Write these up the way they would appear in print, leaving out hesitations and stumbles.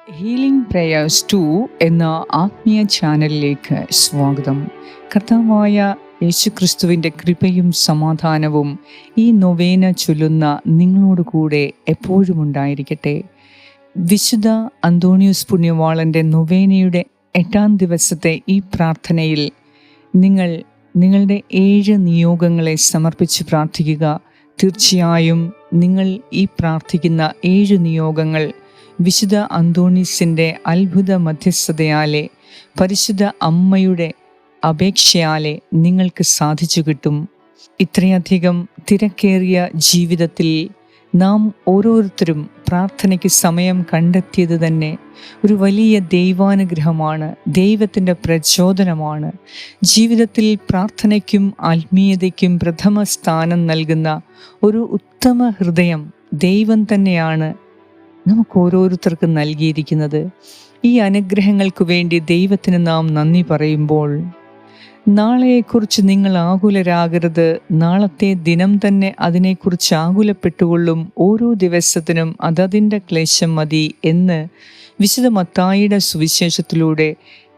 Healing prayers 2 എന്ന ആത്മീയ ചാനലിലേക്ക് സ്വാഗതം. കർത്താവായ യേശുക്രിസ്തുവിൻ്റെ കൃപയും സമാധാനവും ഈ നൊവേന ചൊല്ലുന്ന നിങ്ങളോട് കൂടെ എപ്പോഴും ഉണ്ടായിരിക്കട്ടെ. വിശുദ്ധ അന്തോണിയോസ് പുണ്യവാളൻ്റെ നൊവേനയുടെ 8-ാം ദിവസത്തെ ഈ പ്രാർത്ഥനയിൽ നിങ്ങൾ നിങ്ങളുടെ 7 നിയോഗങ്ങളെ സമർപ്പിച്ച് പ്രാർത്ഥിക്കുക. തീർച്ചയായും നിങ്ങൾ ഈ പ്രാർത്ഥിക്കുന്ന 7 നിയോഗങ്ങൾ വിശുദ്ധ അന്തോണീസിൻ്റെ അത്ഭുത മധ്യസ്ഥതയാലെ, പരിശുദ്ധ അമ്മയുടെ അപേക്ഷയാലെ നിങ്ങൾക്ക് സാധിച്ചു കിട്ടും. ഇത്രയധികം തിരക്കേറിയ ജീവിതത്തിൽ നാം ഓരോരുത്തരും പ്രാർത്ഥനയ്ക്ക് സമയം കണ്ടെത്തിയത് തന്നെ ഒരു വലിയ ദൈവാനുഗ്രഹമാണ്, ദൈവത്തിൻ്റെ പ്രചോദനമാണ്. ജീവിതത്തിൽ പ്രാർത്ഥനയ്ക്കും ആത്മീയതയ്ക്കും പ്രഥമ സ്ഥാനം നൽകുന്ന ഒരു ഉത്തമ ഹൃദയം ദൈവം തന്നെയാണ് നമുക്ക് ഓരോരുത്തർക്കും നൽകിയിരിക്കുന്നത്. ഈ അനുഗ്രഹങ്ങൾക്ക് വേണ്ടി ദൈവത്തിന് നാം നന്ദി പറയുമ്പോൾ, നാളെയെക്കുറിച്ച് നിങ്ങൾ ആകുലരാകരുത്, നാളത്തെ ദിനം തന്നെ അതിനെക്കുറിച്ച് ആകുലപ്പെട്ടുകൊള്ളും, ഓരോ ദിവസത്തിനും അതതിൻ്റെ ക്ലേശം മതി എന്ന് വിശുദ്ധ മത്തായിയുടെ സുവിശേഷത്തിലൂടെ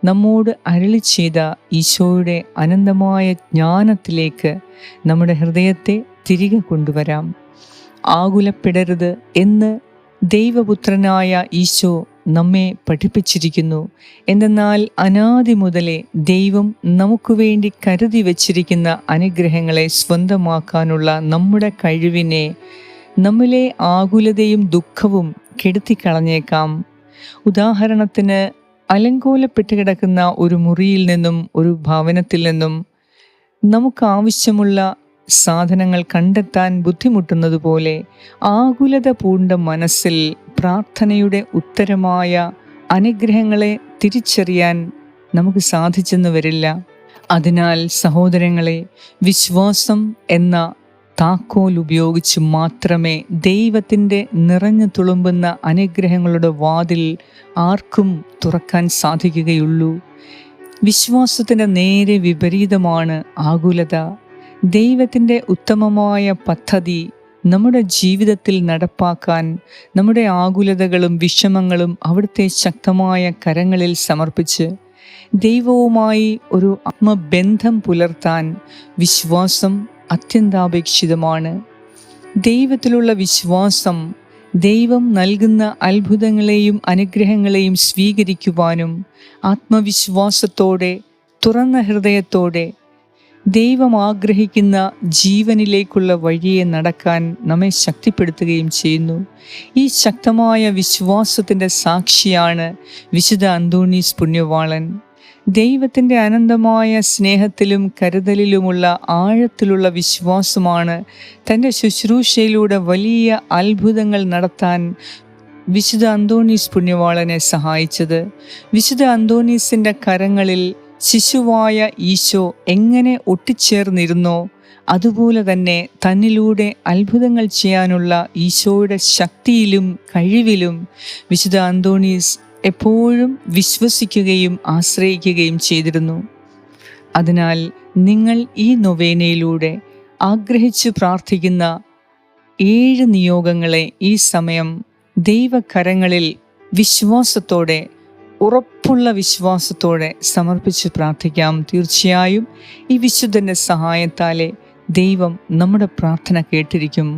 നമ്മോട് അരുളി ചെയ്ത ഈശോയുടെ അനന്തമായ ജ്ഞാനത്തിലേക്ക് നമ്മുടെ ഹൃദയത്തെ തിരികെ കൊണ്ടുവരാം. ആകുലപ്പെടരുത് എന്ന് ദൈവപുത്രനായ ഈശോ നമ്മെ പഠിപ്പിച്ചിരിക്കുന്നു. എന്തെന്നാൽ അനാദി മുതലേ ദൈവം നമുക്ക് വേണ്ടി കരുതി വച്ചിരിക്കുന്ന അനുഗ്രഹങ്ങളെ സ്വന്തമാക്കാനുള്ള നമ്മുടെ കഴിവിനെ നമ്മിലെ ആകുലതയും ദുഃഖവും കെടുത്തിക്കളഞ്ഞേക്കാം. ഉദാഹരണത്തിന്, അലങ്കോലപ്പെട്ട് കിടക്കുന്ന ഒരു മുറിയിൽ നിന്നും, ഒരു ഭവനത്തിൽ നിന്നും നമുക്ക് ആവശ്യമുള്ള സാധനങ്ങൾ കണ്ടെത്താൻ ബുദ്ധിമുട്ടുന്നത് പോലെ ആകുലത പൂണ്ട മനസ്സിൽ പ്രാർത്ഥനയുടെ ഉത്തരമായ അനുഗ്രഹങ്ങളെ തിരിച്ചറിയാൻ നമുക്ക് സാധിച്ചെന്ന് വരില്ല. അതിനാൽ സഹോദരങ്ങളെ, വിശ്വാസം എന്ന താക്കോൽ ഉപയോഗിച്ച് മാത്രമേ ദൈവത്തിൻ്റെ നിറഞ്ഞു തുളുമ്പുന്ന അനുഗ്രഹങ്ങളുടെ വാതിൽ ആർക്കും തുറക്കാൻ സാധിക്കുകയുള്ളൂ. വിശ്വാസത്തിൻ്റെ നേരെ വിപരീതമാണ് ആകുലത. ദൈവത്തിൻ്റെ ഉത്തമമായ പദ്ധതി നമ്മുടെ ജീവിതത്തിൽ നടപ്പാക്കാൻ നമ്മുടെ ആകുലതകളും വിഷമങ്ങളും അവിടുത്തെ ശക്തമായ കരങ്ങളിൽ സമർപ്പിച്ച് ദൈവവുമായി ഒരു ആത്മബന്ധം പുലർത്താൻ വിശ്വാസം അത്യന്താപേക്ഷിതമാണ്. ദൈവത്തിലുള്ള വിശ്വാസം ദൈവം നൽകുന്ന അത്ഭുതങ്ങളെയും അനുഗ്രഹങ്ങളെയും സ്വീകരിക്കുവാനും ആത്മവിശ്വാസത്തോടെ, തുറന്ന ഹൃദയത്തോടെ ദൈവം ആഗ്രഹിക്കുന്ന ജീവനിലേക്കുള്ള വഴിയെ നടക്കാൻ നമ്മെ ശക്തിപ്പെടുത്തുകയും ചെയ്യുന്നു. ഈ ശക്തമായ വിശ്വാസത്തിൻ്റെ സാക്ഷിയാണ് വിശുദ്ധ അന്തോണീസ് പുണ്യവാളൻ. ദൈവത്തിൻ്റെ അനന്തമായ സ്നേഹത്തിലും കരുതലിലുമുള്ള ആഴത്തിലുള്ള വിശ്വാസമാണ് തൻ്റെ ശുശ്രൂഷയിലൂടെ വലിയ അത്ഭുതങ്ങൾ നടത്താൻ വിശുദ്ധ അന്തോണീസ് പുണ്യവാളനെ സഹായിച്ചത്. വിശുദ്ധ അന്തോണീസിൻ്റെ കരങ്ങളിൽ ശിശുവായ ഈശോ എങ്ങനെ ഒട്ടിച്ചേർന്നിരുന്നോ, അതുപോലെ തന്നെ തന്നിലൂടെ അത്ഭുതങ്ങൾ ചെയ്യാനുള്ള ഈശോയുടെ ശക്തിയിലും കഴിവിലും വിശുദ്ധ അന്തോണീസ് എപ്പോഴും വിശ്വസിക്കുകയും ആശ്രയിക്കുകയും ചെയ്തിരുന്നു. അതിനാൽ നിങ്ങൾ ഈ നൊവേനയിലൂടെ ആഗ്രഹിച്ച് പ്രാർത്ഥിക്കുന്ന 7 നിയോഗങ്ങളെ ഈ സമയം ദൈവകരങ്ങളിൽ വിശ്വാസത്തോടെ, ഉറപ്പുള്ള വിശ്വാസത്തോടെ സമർപ്പിച്ച് പ്രാർത്ഥിക്കാം. തീർച്ചയായും ഈ വിശുദ്ധൻ്റെ സഹായത്താലെ ദൈവം നമ്മുടെ പ്രാർത്ഥന കേട്ടിരിക്കും.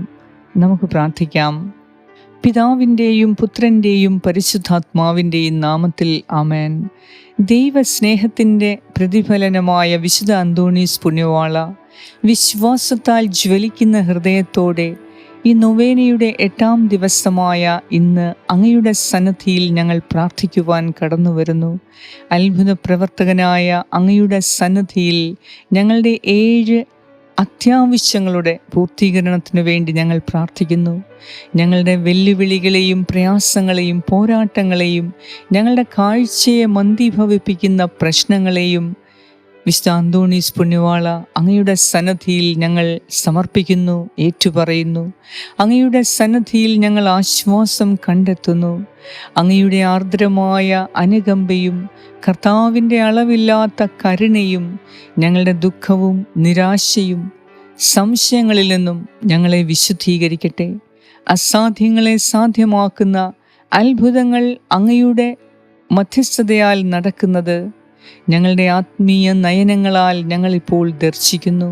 നമുക്ക് പ്രാർത്ഥിക്കാം. പിതാവിൻ്റെയും പുത്രൻ്റെയും പരിശുദ്ധാത്മാവിൻ്റെയും നാമത്തിൽ ആമേൻ. ദൈവസ്നേഹത്തിൻ്റെ പ്രതിഫലനമായ വിശുദ്ധ അന്തോണീസ് പുണ്യവാള, വിശ്വാസത്താൽ ജ്വലിക്കുന്ന ഹൃദയത്തോടെ ഈ നൊവേനയുടെ 8-ാം ദിവസമായ ഇന്ന് അങ്ങയുടെ സന്നിധിയിൽ ഞങ്ങൾ പ്രാർത്ഥിക്കുവാൻ കടന്നു വരുന്നു. അത്ഭുത പ്രവർത്തകനായ അങ്ങയുടെ സന്നിധിയിൽ ഞങ്ങളുടെ 7 അത്യാവശ്യങ്ങളുടെ പൂർത്തീകരണത്തിനു വേണ്ടി ഞങ്ങൾ പ്രാർത്ഥിക്കുന്നു. ഞങ്ങളുടെ വെല്ലുവിളികളെയും പ്രയാസങ്ങളെയും പോരാട്ടങ്ങളെയും ഞങ്ങളുടെ കാഴ്ചയെ മന്ദീഭവിപ്പിക്കുന്ന പ്രശ്നങ്ങളെയും വിശുദ്ധ അന്തോണീസ് പുണ്യവാള, അങ്ങയുടെ സന്നിധിയിൽ ഞങ്ങൾ സമർപ്പിക്കുന്നു, ഏറ്റുപറയുന്നു. അങ്ങയുടെ സന്നിധിയിൽ ഞങ്ങൾ ആശ്വാസം കണ്ടെത്തുന്നു. അങ്ങയുടെ ആർദ്രമായ അനുകമ്പയും കർത്താവിൻ്റെ അളവില്ലാത്ത കരുണയും ഞങ്ങളുടെ ദുഃഖവും നിരാശയും സംശയങ്ങളിൽ നിന്നും ഞങ്ങളെ വിശുദ്ധീകരിക്കട്ടെ. അസാധ്യങ്ങളെ സാധ്യമാക്കുന്ന അത്ഭുതങ്ങൾ അങ്ങയുടെ മധ്യസ്ഥതയാൽ നടക്കുന്നത് ഞങ്ങളുടെ ആത്മീയ നയനങ്ങളാൽ ഞങ്ങളിപ്പോൾ ദർശിക്കുന്നു.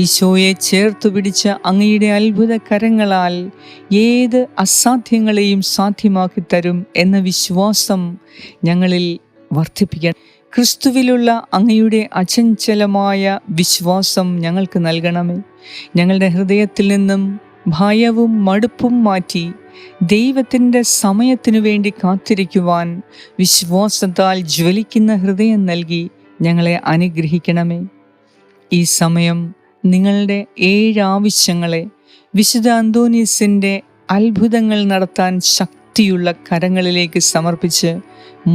ഈശോയെ ചേർത്തു പിടിച്ച അങ്ങയുടെ അത്ഭുത കരങ്ങളാൽ ഏത് അസാധ്യങ്ങളെയും സാധ്യമാക്കി തരും എന്ന വിശ്വാസം ഞങ്ങളിൽ വർദ്ധിപ്പിക്കണം. ക്രിസ്തുവിലുള്ള അങ്ങയുടെ അചഞ്ചലമായ വിശ്വാസം ഞങ്ങൾക്ക് നൽകണമേ. ഞങ്ങളുടെ ഹൃദയത്തിൽ നിന്നും ഭയവും മടുപ്പും മാറ്റി ദൈവത്തിൻ്റെ സമയത്തിനു വേണ്ടി കാത്തിരിക്കുവാൻ വിശ്വാസത്താൽ ജ്വലിക്കുന്ന ഹൃദയം നൽകി ഞങ്ങളെ അനുഗ്രഹിക്കണമേ. ഈ സമയം നിങ്ങളുടെ 7 ആവശ്യങ്ങളെ വിശുദ്ധ അന്തോനീസിൻ്റെ അത്ഭുതങ്ങൾ നടത്താൻ ശക്തിയുള്ള കരങ്ങളിലേക്ക് സമർപ്പിച്ച്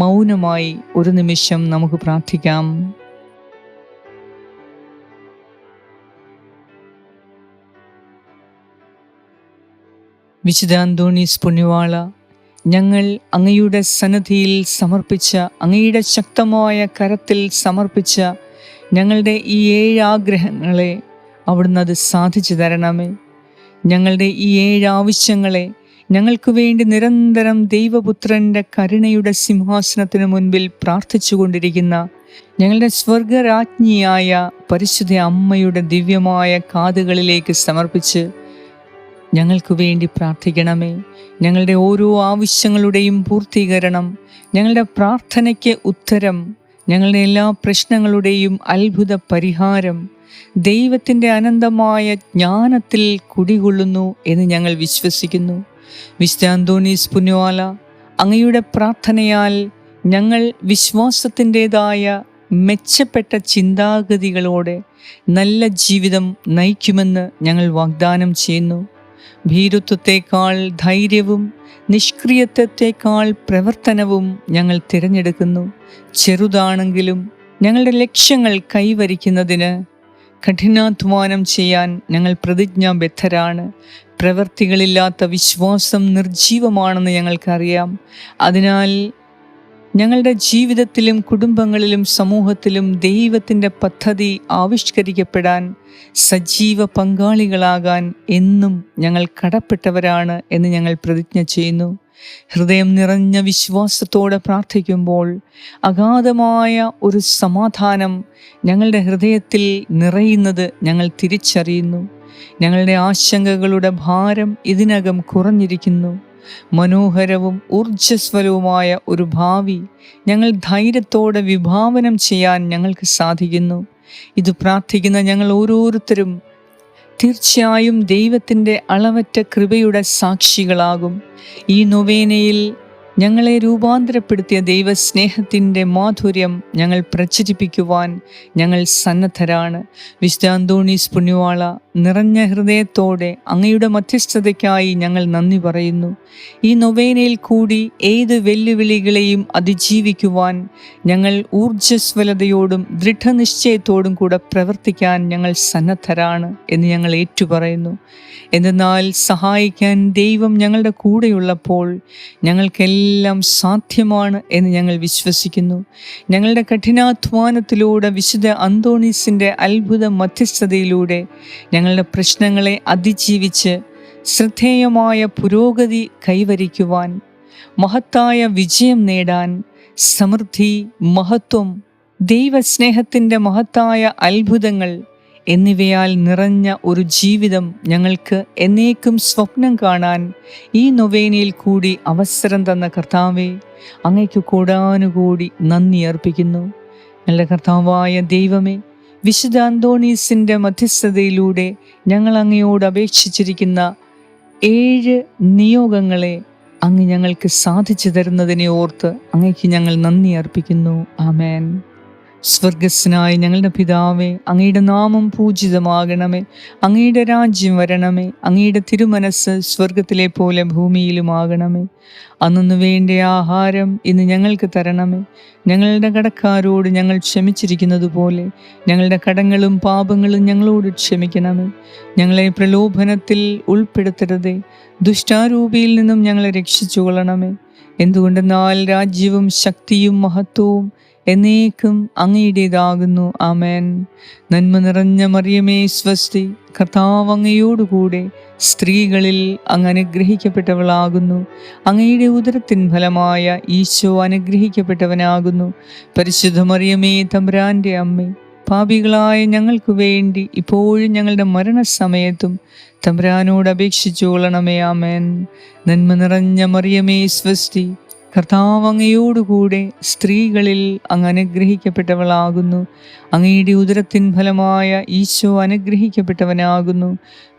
മൗനമായി ഒരു നിമിഷം നമുക്ക് പ്രാർത്ഥിക്കാം. വിശുദ്ധ അന്തോണീസ് പുണ്യവാള, ഞങ്ങൾ അങ്ങയുടെ സന്നിധിയിൽ സമർപ്പിച്ച, അങ്ങയുടെ ശക്തമായ കരത്തിൽ സമർപ്പിച്ച ഞങ്ങളുടെ ഈ 7 ആഗ്രഹങ്ങളെ അവിടുന്ന് അത് സാധിച്ചു തരണമേ. ഞങ്ങളുടെ ഈ 7 ആവശ്യങ്ങളെ ഞങ്ങൾക്ക് വേണ്ടി നിരന്തരം ദൈവപുത്രൻ്റെ കരുണയുടെ സിംഹാസനത്തിനു മുൻപിൽ പ്രാർത്ഥിച്ചു കൊണ്ടിരിക്കുന്ന ഞങ്ങളുടെ സ്വർഗരാജ്ഞിയായ പരിശുദ്ധ അമ്മയുടെ ദിവ്യമായ കാതുകളിലേക്ക് സമർപ്പിച്ച് ഞങ്ങൾക്ക് വേണ്ടി പ്രാർത്ഥിക്കണമേ. ഞങ്ങളുടെ ഓരോ ആവശ്യങ്ങളുടെയും പൂർത്തീകരണം, ഞങ്ങളുടെ പ്രാർത്ഥനയ്ക്ക് ഉത്തരം, ഞങ്ങളുടെ എല്ലാ പ്രശ്നങ്ങളുടെയും അത്ഭുത പരിഹാരം ദൈവത്തിൻ്റെ അനന്തമായ ജ്ഞാനത്തിൽ കുടികൊള്ളുന്നു എന്ന് ഞങ്ങൾ വിശ്വസിക്കുന്നു. വിശുദ്ധ അന്തോണീസ് പുണ്യവാല, അങ്ങയുടെ പ്രാർത്ഥനയാൽ ഞങ്ങൾ വിശ്വാസത്തിൻ്റെതായ മെച്ചപ്പെട്ട ചിന്താഗതികളോടെ നല്ല ജീവിതം നയിക്കുമെന്ന് ഞങ്ങൾ വാഗ്ദാനം ചെയ്യുന്നു. ഭീരുത്വത്തെക്കാൾ ധൈര്യവും നിഷ്ക്രിയത്വത്തെക്കാൾ പ്രവർത്തനവും ഞങ്ങൾ തിരഞ്ഞെടുക്കുന്നു. ചെറുതാണെങ്കിലും ഞങ്ങളുടെ ലക്ഷ്യങ്ങൾ കൈവരിക്കുന്നതിന് കഠിനാധ്വാനം ചെയ്യാൻ ഞങ്ങൾ പ്രതിജ്ഞാബദ്ധരാണ്. പ്രവൃത്തികളില്ലാത്ത വിശ്വാസം നിർജീവമാണെന്ന് ഞങ്ങൾക്കറിയാം. അതിനാൽ ഞങ്ങളുടെ ജീവിതത്തിലും കുടുംബങ്ങളിലും സമൂഹത്തിലും ദൈവത്തിൻ്റെ പദ്ധതി ആവിഷ്കരിക്കപ്പെടാൻ സജീവ പങ്കാളികളാകാൻ എന്നും ഞങ്ങൾ കടപ്പെട്ടവരാണ് എന്ന് ഞങ്ങൾ പ്രതിജ്ഞ ചെയ്യുന്നു. ഹൃദയം നിറഞ്ഞ വിശ്വാസത്തോടെ പ്രാർത്ഥിക്കുമ്പോൾ അഗാധമായ ഒരു സമാധാനം ഞങ്ങളുടെ ഹൃദയത്തിൽ നിറയുന്നത് ഞങ്ങൾ തിരിച്ചറിയുന്നു. ഞങ്ങളുടെ ആശങ്കകളുടെ ഭാരം ഇതിനകം കുറഞ്ഞിരിക്കുന്നു. മനോഹരവും ഊർജ്ജസ്വലവുമായ ഒരു ഭാവി ഞങ്ങൾ ധൈര്യത്തോടെ വിഭാവനം ചെയ്യാൻ ഞങ്ങൾക്ക് സാധിക്കുന്നു. ഇത് പ്രാർത്ഥിക്കുന്ന ഞങ്ങൾ ഓരോരുത്തരും തീർച്ചയായും ദൈവത്തിൻ്റെ അളവറ്റ കൃപയുടെ സാക്ഷികളാകും. ഈ നൊവേനയിൽ ഞങ്ങളെ രൂപാന്തരപ്പെടുത്തിയ ദൈവസ്നേഹത്തിൻ്റെ മാധുര്യം ഞങ്ങൾ പ്രചരിപ്പിക്കുവാൻ ഞങ്ങൾ സന്നദ്ധരാണ്. വിശുദ്ധ അന്തോണീസ് പുണ്യവാള, നിറഞ്ഞ ഹൃദയത്തോടെ അങ്ങയുടെ മധ്യസ്ഥതയ്ക്കായി ഞങ്ങൾ നന്ദി പറയുന്നു. ഈ നൊവേനയിൽ കൂടി ഏത് വെല്ലുവിളികളെയും അതിജീവിക്കുവാൻ ഞങ്ങൾ ഊർജ്ജസ്വലതയോടും ദൃഢനിശ്ചയത്തോടും കൂടെ പ്രവർത്തിക്കാൻ ഞങ്ങൾ സന്നദ്ധരാണ് എന്ന് ഞങ്ങൾ ഏറ്റുപറയുന്നു. എന്തെന്നാൽ സഹായിക്കാൻ ദൈവം ഞങ്ങളുടെ കൂടെയുള്ളപ്പോൾ ഞങ്ങൾക്കെല്ലാം സാധ്യമാണ് എന്ന് ഞങ്ങൾ വിശ്വസിക്കുന്നു. ഞങ്ങളുടെ കഠിനാധ്വാനത്തിലൂടെ വിശുദ്ധ അന്തോണീസിൻ്റെ അത്ഭുത മധ്യസ്ഥതയിലൂടെ ഞങ്ങളുടെ പ്രശ്നങ്ങളെ അതിജീവിച്ച് ശ്രദ്ധേയമായ പുരോഗതി കൈവരിക്കുവാൻ, മഹത്തായ വിജയം നേടാൻ, സമൃദ്ധി, മഹത്വം, ദൈവസ്നേഹത്തിൻ്റെ മഹത്തായ അത്ഭുതങ്ങൾ എന്നിവയാൽ നിറഞ്ഞ ഒരു ജീവിതം ഞങ്ങൾക്ക് എന്നേക്കും സ്വപ്നം കാണാൻ ഈ നൊവേനയിൽ കൂടി അവസരം തന്ന കർത്താവേ, അങ്ങയ്ക്ക് കോടാനുകൂടി നന്ദി അർപ്പിക്കുന്നു. ഞങ്ങളുടെ കർത്താവായ ദൈവമേ, വിശുദ്ധ അന്തോണീസിൻ്റെ മധ്യസ്ഥതയിലൂടെ ഞങ്ങൾ അങ്ങയോട് അപേക്ഷിച്ചിരിക്കുന്ന 7 നിയോഗങ്ങളെ അങ്ങ് ഞങ്ങൾക്ക് സാധിച്ചു തരുന്നതിനെ ഓർത്ത് അങ്ങയ്ക്ക് ഞങ്ങൾ നന്ദി അർപ്പിക്കുന്നു. ആമേൻ. സ്വർഗസ്നായ ഞങ്ങളുടെ പിതാവേ, അങ്ങയുടെ നാമം പൂജിതമാകണമേ. അങ്ങയുടെ രാജ്യം വരണമേ. അങ്ങയുടെ തിരുമനസ് സ്വർഗത്തിലെ പോലെ ഭൂമിയിലുമാകണമേ. അന്നു വേണ്ട ആഹാരം ഇന്ന് ഞങ്ങൾക്ക് തരണമേ. ഞങ്ങളുടെ കടക്കാരോട് ഞങ്ങൾ ക്ഷമിച്ചിരിക്കുന്നത് പോലെ ഞങ്ങളുടെ കടങ്ങളും പാപങ്ങളും ഞങ്ങളോട് ക്ഷമിക്കണമേ. ഞങ്ങളെ പ്രലോഭനത്തിൽ ഉൾപ്പെടുത്തരുതേ, ദുഷ്ടാരൂപിയിൽ നിന്നും ഞങ്ങളെ രക്ഷിച്ചുകൊള്ളണമേ. എന്തുകൊണ്ടെന്നാൽ രാജ്യവും ശക്തിയും മഹത്വവും എന്നേക്കും അങ്ങയുടേതാകുന്നു. ആമേൻ. നന്മ നിറഞ്ഞ മറിയമേ സ്വസ്തി, കർത്താവ് അങ്ങയോടുകൂടെ സ്ത്രീകളിൽ അങ്ങ് അനുഗ്രഹിക്കപ്പെട്ടവളാകുന്നു. അങ്ങയുടെ ഉദരത്തിൻ ഫലമായ ഈശോ അനുഗ്രഹിക്കപ്പെട്ടവനാകുന്നു. പരിശുദ്ധ മറിയമേ തമ്പുരാൻ്റെ അമ്മേ, പാപികളായ ഞങ്ങൾക്ക് വേണ്ടി ഇപ്പോഴും ഞങ്ങളുടെ മരണസമയത്തും തമ്പുരാനോട് അപേക്ഷിച്ചു കൊള്ളണമേ. ആമേൻ. നന്മ നിറഞ്ഞ മറിയമേ സ്വസ്തി, കർത്താവ് അങ്ങയോടുകൂടെ സ്ത്രീകളിൽ അങ്ങ് അനുഗ്രഹിക്കപ്പെട്ടവളാകുന്നു. അങ്ങയുടെ ഉദരത്തിൻ ഫലമായ ഈശോ അനുഗ്രഹിക്കപ്പെട്ടവനാകുന്നു.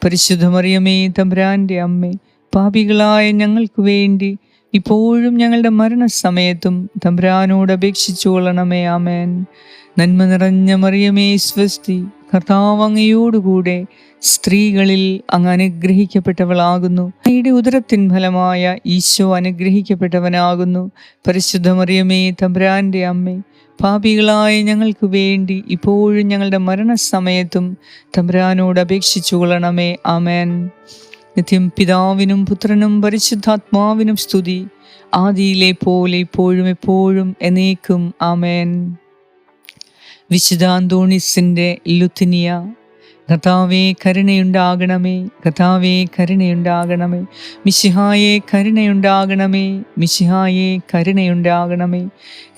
പരിശുദ്ധ മറിയമേ തമ്പുരാൻ്റെ അമ്മേ, പാപികളായ ഞങ്ങൾക്ക് വേണ്ടി ഇപ്പോഴും ഞങ്ങളുടെ മരണസമയത്തും തമ്പുരാനോട് അപേക്ഷിച്ചു കൊള്ളണമേ. ആമേൻ. നന്മ നിറഞ്ഞ മറിയമേ സ്വസ്തി, കർത്താവ് അങ്ങയോടുകൂടെ സ്ത്രീകളിൽ അങ്ങ് അനുഗ്രഹിക്കപ്പെട്ടവളാകുന്നു. അങ്ങയുടെ ഉദരത്തിൻ ഫലമായ ഈശോ അനുഗ്രഹിക്കപ്പെട്ടവനാകുന്നു. പരിശുദ്ധ മറിയമേ തമ്പുരാൻ്റെ അമ്മേ, പാപികളായ ഞങ്ങൾക്ക് വേണ്ടി ഇപ്പോഴും ഞങ്ങളുടെ മരണസമയത്തും തമ്പുരാനോട് അപേക്ഷിച്ചു കൊള്ളണമേ. ആമേൻ. നിത്യം പിതാവിനും പുത്രനും പരിശുദ്ധാത്മാവിനും സ്തുതി, ആദിയിലെ പോലെ ഇപ്പോഴും എപ്പോഴും എന്നേക്കും. ആമേൻ. വിശുദ്ധ അന്തോണീസിൻ്റെ ലുത്തിനിയ. കർത്താവേ കരുണയുണ്ടാകണമേ, കർത്താവേ കരുണയുണ്ടാകണമേ, മിശിഹായേ കരുണയുണ്ടാകണമേ, മിശിഹായേ കരുണയുണ്ടാകണമേ,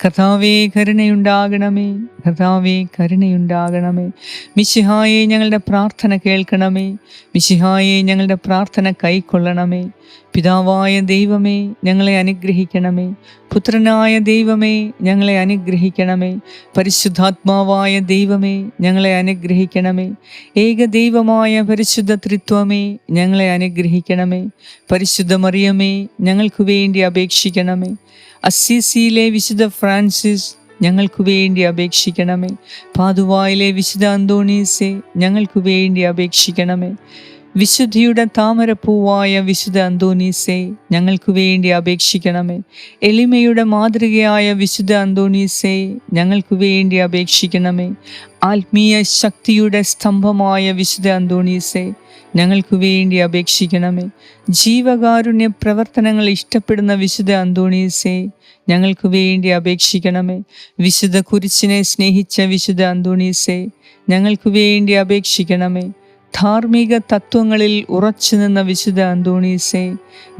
കർത്താവേ കരുണയുണ്ടാകണമേ, കർത്താവേ കരുണയുണ്ടാകണമേ. മിശിഹായേ ഞങ്ങളുടെ പ്രാർത്ഥന കേൾക്കണമേ, മിശിഹായേ ഞങ്ങളുടെ പ്രാർത്ഥന കൈക്കൊള്ളണമേ. പിതാവായ ദൈവമേ ഞങ്ങളെ അനുഗ്രഹിക്കണമേ, പുത്രനായ ദൈവമേ ഞങ്ങളെ അനുഗ്രഹിക്കണമേ, പരിശുദ്ധാത്മാവായ ദൈവമേ ഞങ്ങളെ അനുഗ്രഹിക്കണമേ, ഏകദൈവമായ പരിശുദ്ധ ത്രിത്വമേ ഞങ്ങളെ അനുഗ്രഹിക്കണമേ. പരിശുദ്ധ മറിയമേ ഞങ്ങൾക്ക് വേണ്ടി അപേക്ഷിക്കണമേ. അസ്സിസിയിലെ വിശുദ്ധ ഫ്രാൻസിസ് ഞങ്ങൾക്ക് വേണ്ടി അപേക്ഷിക്കണമേ. പാതുവായിലെ വിശുദ്ധ അന്തോണീസെ ഞങ്ങൾക്ക് വേണ്ടി അപേക്ഷിക്കണമേ. വിശുദ്ധിയുടെ താമരപ്പൂവായ വിശുദ്ധ അന്തോണീസെ ഞങ്ങൾക്ക് വേണ്ടി അപേക്ഷിക്കണമേ. എളിമയുടെ മാതൃകയായ വിശുദ്ധ അന്തോണീസെ ഞങ്ങൾക്ക് വേണ്ടി അപേക്ഷിക്കണമേ. ആത്മീയ ശക്തിയുടെ സ്തംഭമായ വിശുദ്ധ അന്തോണീസെ ഞങ്ങൾക്ക് വേണ്ടി അപേക്ഷിക്കണമേ. ജീവകാരുണ്യ പ്രവർത്തനങ്ങൾ ഇഷ്ടപ്പെടുന്ന വിശുദ്ധ അന്തോണീസെ ഞങ്ങൾക്ക് വേണ്ടി അപേക്ഷിക്കണമേ. വിശുദ്ധ കുരിശിനെ സ്നേഹിച്ച വിശുദ്ധ അന്തോണീസെ ഞങ്ങൾക്ക് വേണ്ടി അപേക്ഷിക്കണമേ. ധാർമ്മിക തത്വങ്ങളിൽ ഉറച്ചു നിന്ന വിശുദ്ധ അന്തോണീസെ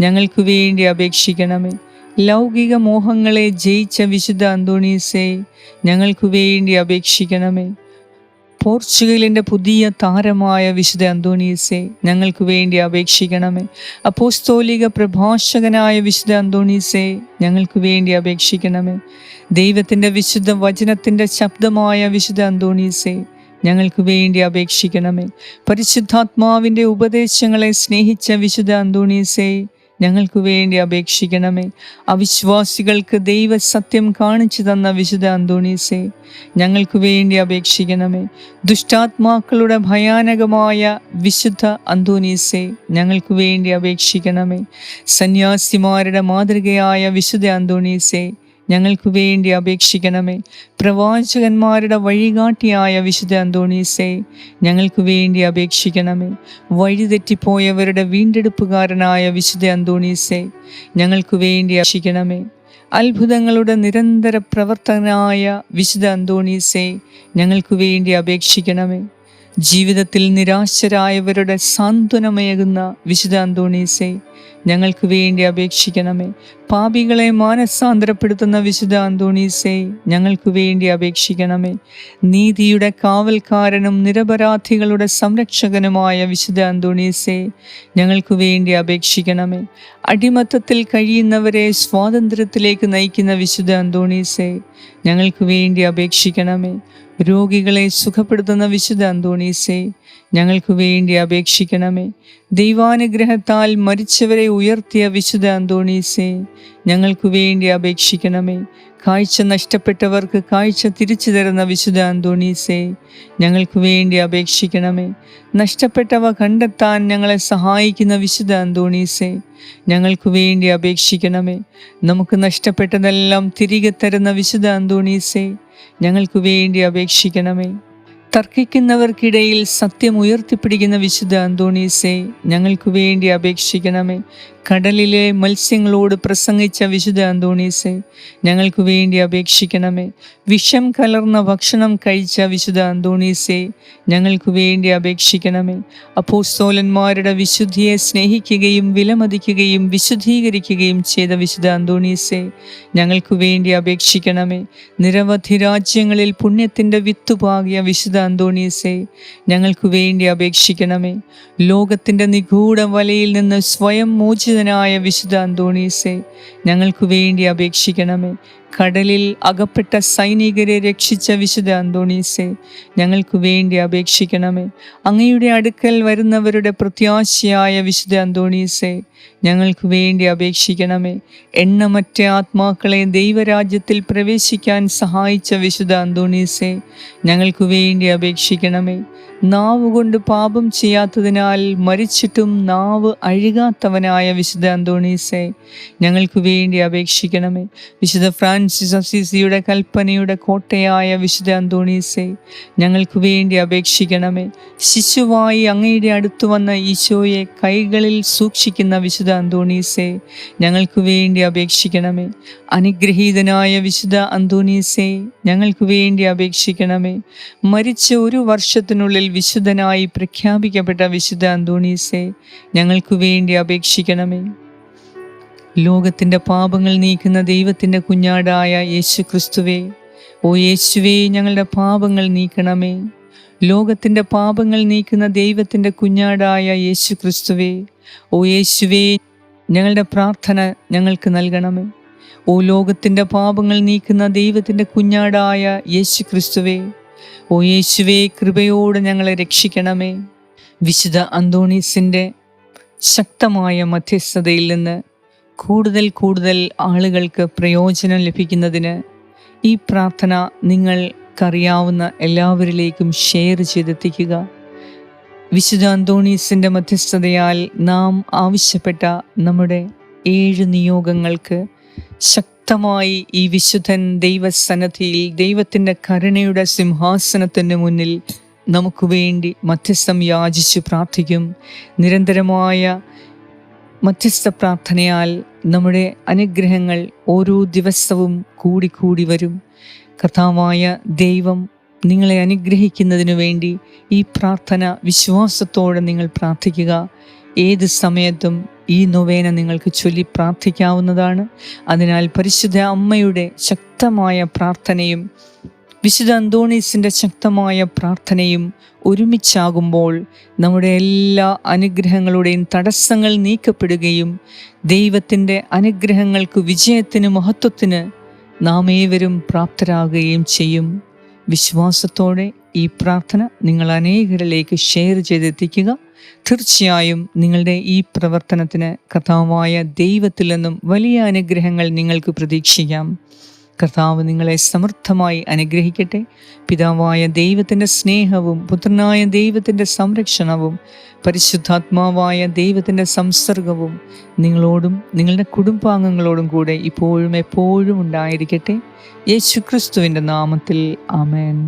ഞങ്ങൾക്ക് വേണ്ടി അപേക്ഷിക്കണമേ. ലൗകിക മോഹങ്ങളെ ജയിച്ച വിശുദ്ധ അന്തോണീസെ ഞങ്ങൾക്ക് വേണ്ടി അപേക്ഷിക്കണമേ. പോർച്ചുഗലിൻ്റെ പുതിയ താരമായ വിശുദ്ധ അന്തോണീസെ ഞങ്ങൾക്ക് വേണ്ടി അപേക്ഷിക്കണമേ. അപ്പോസ്തോലിക പ്രഭാഷകനായ വിശുദ്ധ അന്തോണീസെ ഞങ്ങൾക്ക് വേണ്ടി അപേക്ഷിക്കണമേ. ദൈവത്തിൻ്റെ വിശുദ്ധ വചനത്തിൻ്റെ ശബ്ദമായ വിശുദ്ധ അന്തോണീസെ ഞങ്ങൾക്ക് വേണ്ടി അപേക്ഷിക്കണമേ. പരിശുദ്ധാത്മാവിൻ്റെ ഉപദേശങ്ങളെ സ്നേഹിച്ച വിശുദ്ധ അന്തോണീസെ ഞങ്ങൾക്ക് വേണ്ടി അപേക്ഷിക്കണമേ. അവിശ്വാസികൾക്ക് ദൈവസത്യം കാണിച്ചു തന്ന വിശുദ്ധ അന്തോണീസെ ഞങ്ങൾക്ക് വേണ്ടി അപേക്ഷിക്കണമേ. ദുഷ്ടാത്മാക്കളുടെ ഭയാനകമായ വിശുദ്ധ അന്തോണീസെ ഞങ്ങൾക്ക് വേണ്ടി അപേക്ഷിക്കണമേ. സന്യാസിമാരുടെ മാതൃകയായ വിശുദ്ധ അന്തോണീസെ ഞങ്ങൾക്ക് വേണ്ടി അപേക്ഷിക്കണമേ. പ്രവാചകന്മാരുടെ വഴികാട്ടിയായ വിശുദ്ധ അന്തോണീസെ ഞങ്ങൾക്ക് വേണ്ടി അപേക്ഷിക്കണമേ. വഴിതെറ്റിപ്പോയവരുടെ വീണ്ടെടുപ്പുകാരനായ വിശുദ്ധ അന്തോണീസെ ഞങ്ങൾക്ക് വേണ്ടി അപേക്ഷിക്കണമേ. അത്ഭുതങ്ങളുടെ നിരന്തര പ്രവർത്തകനായ വിശുദ്ധ അന്തോണീസെ ഞങ്ങൾക്ക് വേണ്ടി അപേക്ഷിക്കണമേ. ജീവിതത്തിൽ നിരാശരായവരുടെ സാന്ത്വനമേകുന്ന വിശുദ്ധ അന്തോണീസെ ഞങ്ങൾക്ക് വേണ്ടി അപേക്ഷിക്കണമേ. പാപികളെ മാനസാന്തരപ്പെടുത്തുന്ന വിശുദ്ധ അന്തോണീസെ ഞങ്ങൾക്ക് വേണ്ടി അപേക്ഷിക്കണമേ. നീതിയുടെ കാവൽക്കാരനും നിരപരാധികളുടെ സംരക്ഷകനുമായ വിശുദ്ധ അന്തോണീസെ ഞങ്ങൾക്ക് വേണ്ടി അപേക്ഷിക്കണമേ. അടിമത്തത്തിൽ കഴിയുന്നവരെ സ്വാതന്ത്ര്യത്തിലേക്ക് നയിക്കുന്ന വിശുദ്ധ അന്തോണീസെ ഞങ്ങൾക്ക് വേണ്ടി അപേക്ഷിക്കണമേ. രോഗികളെ സുഖപ്പെടുത്തുന്ന വിശുദ്ധ അന്തോണീസെ ഞങ്ങൾക്ക് വേണ്ടി അപേക്ഷിക്കണമേ. ദൈവാനുഗ്രഹത്താൽ മരിച്ചവരെ ഉയർത്തിയ വിശുദ്ധ അന്തോണീസെ ഞങ്ങൾക്ക് വേണ്ടി അപേക്ഷിക്കണമേ. കാഴ്ച നഷ്ടപ്പെട്ടവർക്ക് കാഴ്ച തിരിച്ചു തരുന്ന വിശുദ്ധ അന്തോണീസെ ഞങ്ങൾക്ക് വേണ്ടി അപേക്ഷിക്കണമേ. നഷ്ടപ്പെട്ടവ കണ്ടെത്താൻ ഞങ്ങളെ സഹായിക്കുന്ന വിശുദ്ധ അന്തോണീസെ ഞങ്ങൾക്ക് വേണ്ടി അപേക്ഷിക്കണമേ. നമുക്ക് നഷ്ടപ്പെട്ടതെല്ലാം തിരികെ തരുന്ന വിശുദ്ധ അന്തോണീസെ ഞങ്ങൾക്ക് വേണ്ടി അപേക്ഷിക്കണമേ. തർക്കിക്കുന്നവർക്കിടയിൽ സത്യം ഉയർത്തിപ്പിടിക്കുന്ന വിശുദ്ധ അന്തോണീസെ ഞങ്ങൾക്ക് വേണ്ടി അപേക്ഷിക്കണമേ. കടലിലെ മത്സ്യങ്ങളോട് പ്രസംഗിച്ച വിശുദ്ധ അന്തോണീസെ, ഞങ്ങൾക്ക് വേണ്ടി അപേക്ഷിക്കണമേ. വിഷം കലർന്ന ഭക്ഷണം കഴിച്ച വിശുദ്ധ അന്തോണീസെ, ഞങ്ങൾക്ക് വേണ്ടി അപേക്ഷിക്കണമേ. അപ്പോസ്തലന്മാരുടെ വിശുദ്ധിയെ സ്നേഹിക്കുകയും വിലമതിക്കുകയും വിശുദ്ധീകരിക്കുകയും ചെയ്ത വിശുദ്ധ അന്തോണീസെ, ഞങ്ങൾക്ക് വേണ്ടി അപേക്ഷിക്കണമേ. നിരവധി രാജ്യങ്ങളിൽ പുണ്യത്തിൻ്റെ വിത്തുപാകിയ വിശുദ്ധ അന്തോണീസെ, ഞങ്ങൾക്ക് വേണ്ടി അപേക്ഷിക്കണമേ. ലോകത്തിൻ്റെ നിഗൂഢ വലയിൽ നിന്ന് സ്വയം മോചിതനായ വിശുദ്ധ അന്തോണീസെ, ഞങ്ങൾക്ക് വേണ്ടി അപേക്ഷിക്കണമേ. കടലിൽ അകപ്പെട്ട സൈനികരെ രക്ഷിച്ച വിശുദ്ധ അന്തോണീസെ, ഞങ്ങൾക്ക് വേണ്ടി അപേക്ഷിക്കണമേ. അങ്ങയുടെ അടുക്കൽ വരുന്നവരുടെ പ്രത്യാശയായ വിശുദ്ധ അന്തോണീസെ, ഞങ്ങൾക്ക് വേണ്ടി അപേക്ഷിക്കണമേ. എണ്ണമറ്റ ആത്മാക്കളെ ദൈവരാജ്യത്തിൽ പ്രവേശിക്കാൻ സഹായിച്ച വിശുദ്ധ അന്തോണീസെ, ഞങ്ങൾക്ക് വേണ്ടി അപേക്ഷിക്കണമേ. നാവ് കൊണ്ട് പാപം ചെയ്യാത്തതിനാൽ മരിച്ചിട്ടും നാവ് അഴുകാത്തവനായ വിശുദ്ധ അന്തോണീസെ, ഞങ്ങൾക്ക് വേണ്ടി അപേക്ഷിക്കണമേ. വിശുദ്ധ ഫ്രാൻസിസ് അസീസിയുടെ കൽപ്പനയുടെ കോട്ടയായ വിശുദ്ധ അന്തോണീസെ, ഞങ്ങൾക്ക് വേണ്ടി അപേക്ഷിക്കണമേ. ശിശുവായി അങ്ങയുടെ അടുത്തു വന്ന ഈശോയെ കൈകളിൽ സൂക്ഷിക്കുന്ന വിശുദ്ധ അന്തോണീസെ, ഞങ്ങൾക്ക് വേണ്ടി അപേക്ഷിക്കണമേ. അനുഗ്രഹീതനായ വിശുദ്ധ അന്തോണീസെ, ഞങ്ങൾക്ക് വേണ്ടി അപേക്ഷിക്കണമേ. മരിച്ച 1 വർഷത്തിനുള്ളിൽ വിശുദ്ധനായി പ്രഖ്യാപിക്കപ്പെട്ട വിശുദ്ധ അന്തോണീസെ, ഞങ്ങൾക്ക് വേണ്ടി അപേക്ഷിക്കണമേ. ലോകത്തിൻ്റെ പാപങ്ങൾ നീക്കുന്ന ദൈവത്തിൻ്റെ കുഞ്ഞാടായ യേശു ക്രിസ്തുവേ, ഓ യേശുവേ, ഞങ്ങളുടെ പാപങ്ങൾ നീക്കണമേ. ലോകത്തിൻ്റെ പാപങ്ങൾ നീക്കുന്ന ദൈവത്തിൻ്റെ കുഞ്ഞാടായ യേശു ക്രിസ്തുവേ, ഓ യേശുവേ, ഞങ്ങളുടെ പ്രാർത്ഥന ഞങ്ങൾക്ക് നൽകണമേ. ഓ ലോകത്തിൻ്റെ പാപങ്ങൾ നീക്കുന്ന ദൈവത്തിൻ്റെ കുഞ്ഞാടായ യേശു ക്രിസ്തുവേ, ഓ യേശുവേ, കൃപയോടെ ഞങ്ങളെ രക്ഷിക്കണമേ. വിശുദ്ധ അന്തോണീസിൻ്റെ ശക്തമായ മധ്യസ്ഥതയിൽ നിന്ന് കൂടുതൽ കൂടുതൽ ആളുകൾക്ക് പ്രയോജനം ലഭിക്കുന്നതിന് ഈ പ്രാർത്ഥന നിങ്ങൾക്കറിയാവുന്ന എല്ലാവരിലേക്കും ഷെയർ ചെയ്തെത്തിക്കുക. വിശുദ്ധ അന്തോണീസിൻ്റെ മധ്യസ്ഥതയാൽ നാം ആവശ്യപ്പെട്ട നമ്മുടെ 7 നിയോഗങ്ങൾക്ക് ശക്തമായി ഈ വിശുദ്ധൻ ദൈവസന്നിധിയിൽ ദൈവത്തിൻ്റെ കരുണയുടെ സിംഹാസനത്തിന് മുന്നിൽ നമുക്ക് വേണ്ടി മധ്യസ്ഥം യാചിച്ച് പ്രാർത്ഥിക്കും. നിരന്തരമായ മധ്യസ്ഥ പ്രാർത്ഥനയാൽ നമ്മുടെ അനുഗ്രഹങ്ങൾ ഓരോ ദിവസവും കൂടിക്കൂടി വരും. കർത്താവായ ദൈവം നിങ്ങളെ അനുഗ്രഹിക്കുന്നതിനു വേണ്ടി ഈ പ്രാർത്ഥന വിശ്വാസത്തോടെ നിങ്ങൾ പ്രാർത്ഥിക്കുക. ഏത് സമയത്തും ഈ നൊവേന നിങ്ങൾക്ക് ചൊല്ലി പ്രാർത്ഥിക്കാവുന്നതാണ്. അതിനാൽ പരിശുദ്ധ അമ്മയുടെ ശക്തമായ പ്രാർത്ഥനയും വിശുദ്ധ അന്തോണീസിൻ്റെ ശക്തമായ പ്രാർത്ഥനയും ഒരുമിച്ചാകുമ്പോൾ നമ്മുടെ എല്ലാ അനുഗ്രഹങ്ങളുടെയും തടസ്സങ്ങൾ നീക്കപ്പെടുകയും ദൈവത്തിൻ്റെ അനുഗ്രഹങ്ങൾക്ക് വിജയത്തിന് മഹത്വത്തിന് നാം ഏവരും പ്രാപ്തരാകുകയും ചെയ്യും. വിശ്വാസത്തോടെ ഈ പ്രാർത്ഥന നിങ്ങൾ അനേകരിലേക്ക് ഷെയർ ചെയ്തെത്തിക്കുക. തീർച്ചയായും നിങ്ങളുടെ ഈ പ്രവർത്തനത്തിന് കർത്താവായ ദൈവത്തിൽ നിന്നും വലിയ അനുഗ്രഹങ്ങൾ നിങ്ങൾക്ക് പ്രതീക്ഷിക്കാം. കർത്താവ് നിങ്ങളെ സമൃദ്ധമായി അനുഗ്രഹിക്കട്ടെ. പിതാവായ ദൈവത്തിൻ്റെ സ്നേഹവും പുത്രനായ ദൈവത്തിൻ്റെ സംരക്ഷണവും പരിശുദ്ധാത്മാവായ ദൈവത്തിൻ്റെ സംസർഗവും നിങ്ങളോടും നിങ്ങളുടെ കുടുംബാംഗങ്ങളോടും കൂടെ ഇപ്പോഴും എപ്പോഴും ഉണ്ടായിരിക്കട്ടെ. യേശുക്രിസ്തുവിൻ്റെ നാമത്തിൽ ആമേൻ.